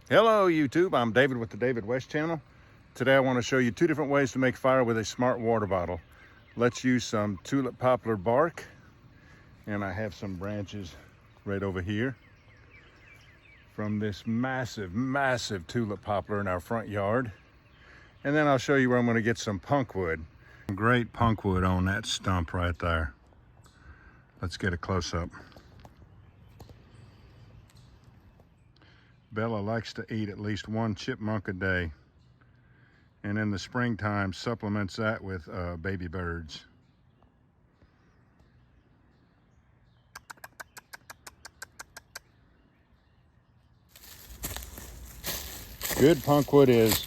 Hello YouTube, I'm David with the David West channel. Today I want to show you two different ways to make fire with a smart water bottle. Let's use some tulip poplar bark, and I have some branches right over here from this massive tulip poplar in our front yard. And then I'll show you where I'm going to get some punkwood. Great punkwood on that stump right there. Let's get a close-up. Bella likes to eat at least one chipmunk a day, and in the springtime supplements that with baby birds. Good punkwood is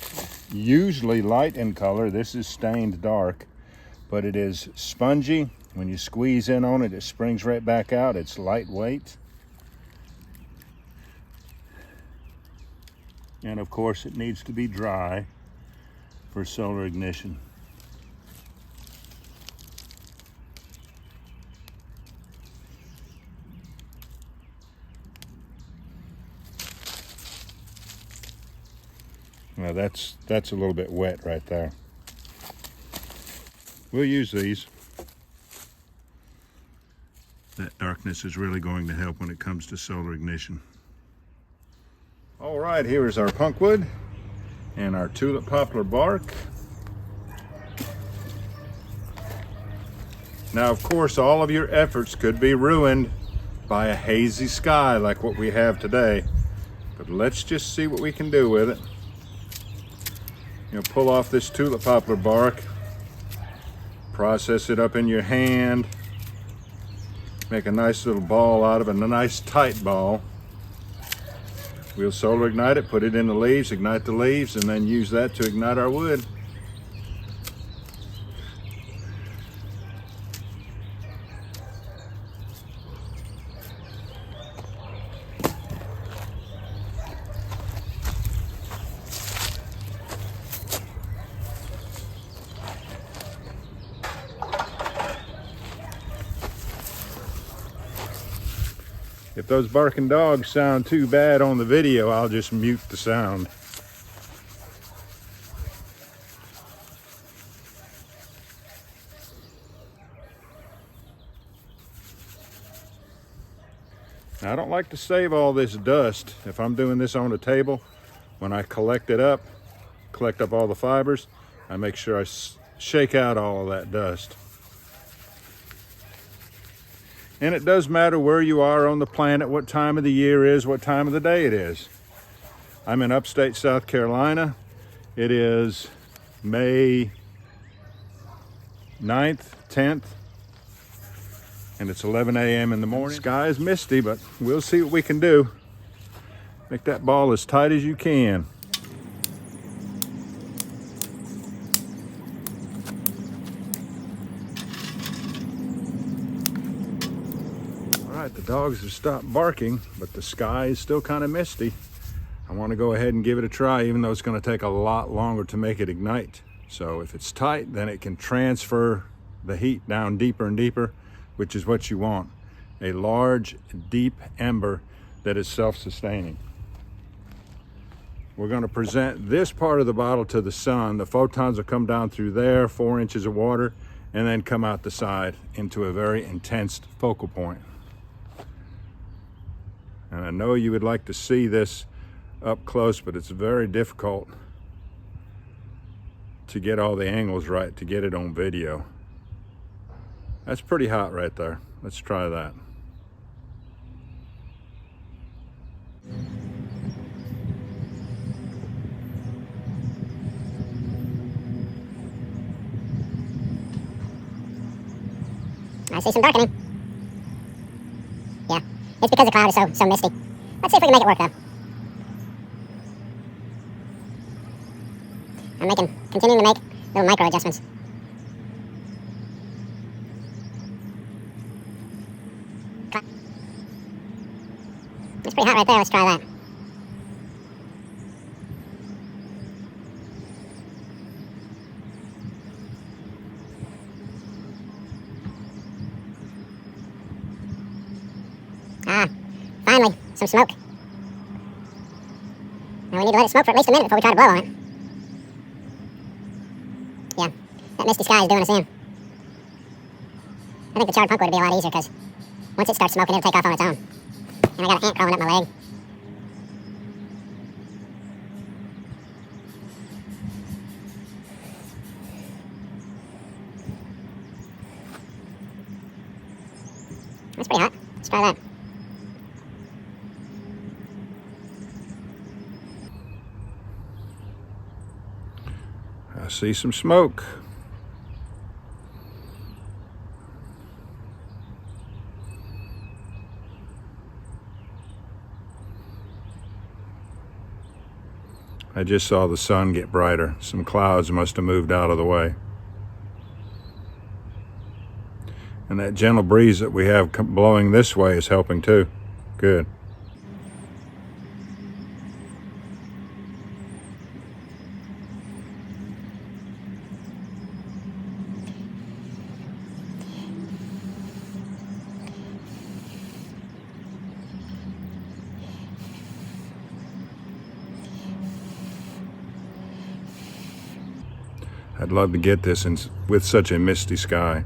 usually light in color. This is stained dark, but it is spongy. When you squeeze in on it, it springs right back out. It's lightweight. And of course, it needs to be dry for solar ignition. Now that's a little bit wet right there. We'll use these. That darkness is really going to help when it comes to solar ignition. All right, here is our punkwood and our tulip poplar bark. Now, of course, all of your efforts could be ruined by a hazy sky like what we have today. But let's just see what we can do with it. You know, pull off this tulip poplar bark, process it up in your hand, make a nice little ball out of it, a nice tight ball. We'll solar ignite it, put it in the leaves, ignite the leaves, and then use that to ignite our wood. If those barking dogs sound too bad on the video, I'll just mute the sound. Now, I don't like to save all this dust. If I'm doing this on a table, when I collect up all the fibers, I make sure I shake out all of that dust. And it does matter where you are on the planet, what time of the year is, what time of the day it is. I'm in upstate South Carolina. It is May 9th, 10th, and it's 11 a.m. in the morning. The sky is misty, but we'll see what we can do. Make that ball as tight as you can. The dogs have stopped barking, but the sky is still kind of misty. I want to go ahead and give it a try, even though it's going to take a lot longer to make it ignite. So if it's tight, then it can transfer the heat down deeper and deeper, which is what you want. A large, deep ember that is self-sustaining. We're going to present this part of the bottle to the sun. The photons will come down through there, 4 inches of water, and then come out the side into a very intense focal point. And I know you would like to see this up close, but it's very difficult to get all the angles right to get it on video. That's pretty hot right there. Let's try that. I see some darkening. Yeah. It's because the cloud is so misty. Let's see if we can make it work, though. I'm continuing to make little micro adjustments. It's pretty hot right there. Let's try that. Ah, finally, some smoke. And we need to let it smoke for at least a minute before we try to blow on it. Yeah, that misty sky is doing us in. I think the charred punkwood would be a lot easier because once it starts smoking, it'll take off on its own. And I got an ant crawling up my leg. That's pretty hot. Let's try that. I see some smoke. I just saw the sun get brighter. Some clouds must have moved out of the way. And that gentle breeze that we have blowing this way is helping too. Good. I'd love to get this with such a misty sky.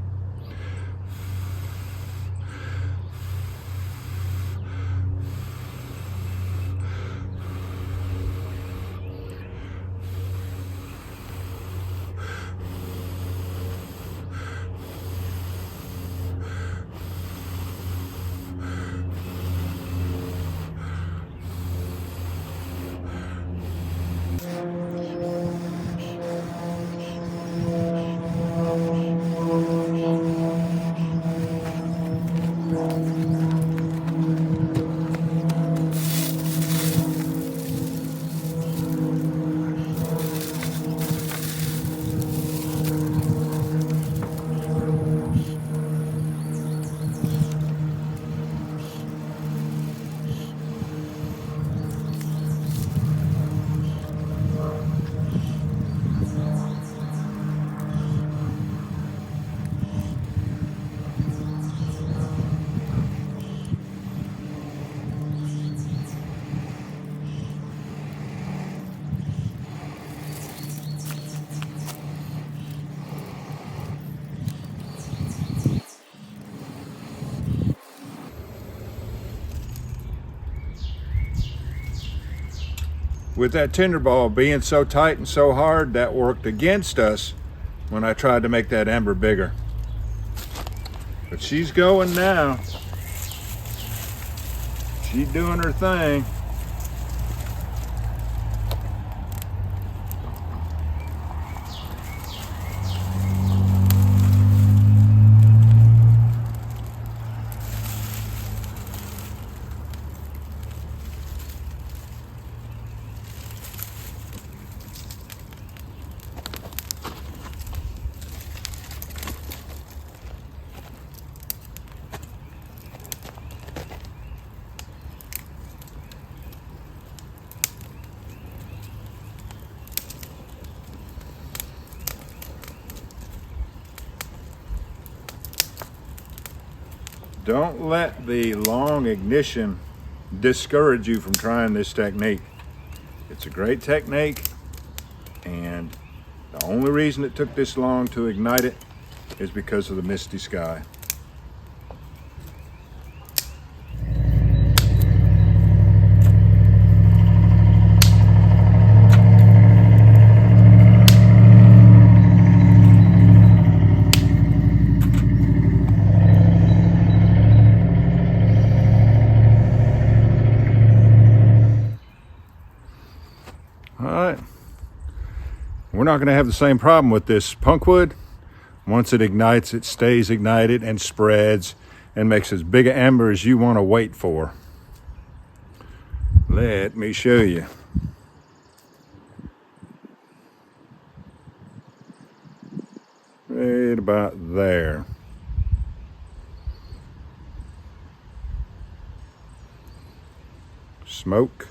With that tinder ball being so tight and so hard, that worked against us when I tried to make that ember bigger. But she's going now. She's doing her thing. Don't let the long ignition discourage you from trying this technique. It's a great technique, and the only reason it took this long to ignite it is because of the misty sky. All right, we're not going to have the same problem with this punkwood. Once it ignites, it stays ignited and spreads and makes as big an ember as you want to wait for. Let me show you. Right about there. Smoke.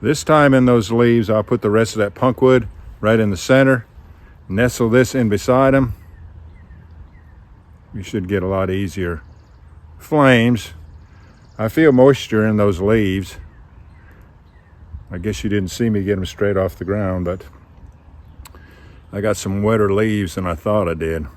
This time in those leaves, I'll put the rest of that punkwood right in the center. Nestle this in beside them. You should get a lot easier flames. I feel moisture in those leaves. I guess you didn't see me get them straight off the ground, but I got some wetter leaves than I thought I did.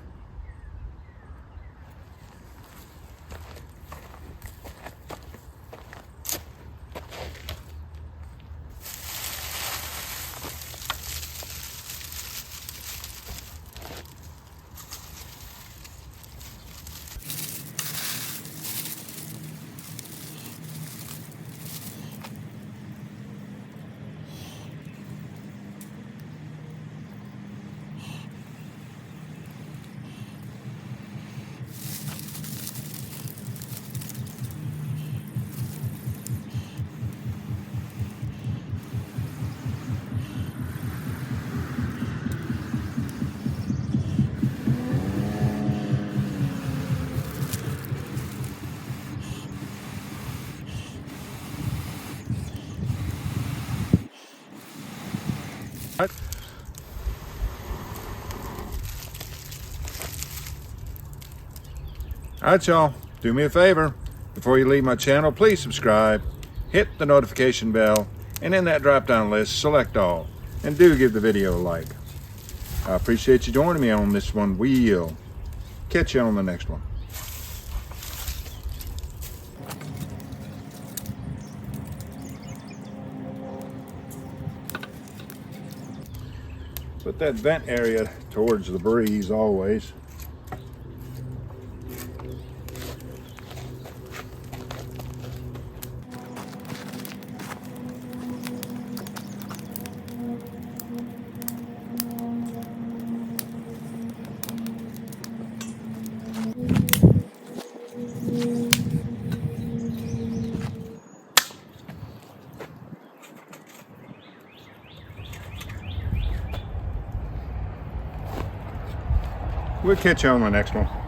Alright, y'all, do me a favor. Before you leave my channel, please subscribe, hit the notification bell, and in that drop-down list, select all. And do give the video a like. I appreciate you joining me on this one. We'll catch you on the next one. Put that vent area towards the breeze always. We'll catch you on the next one.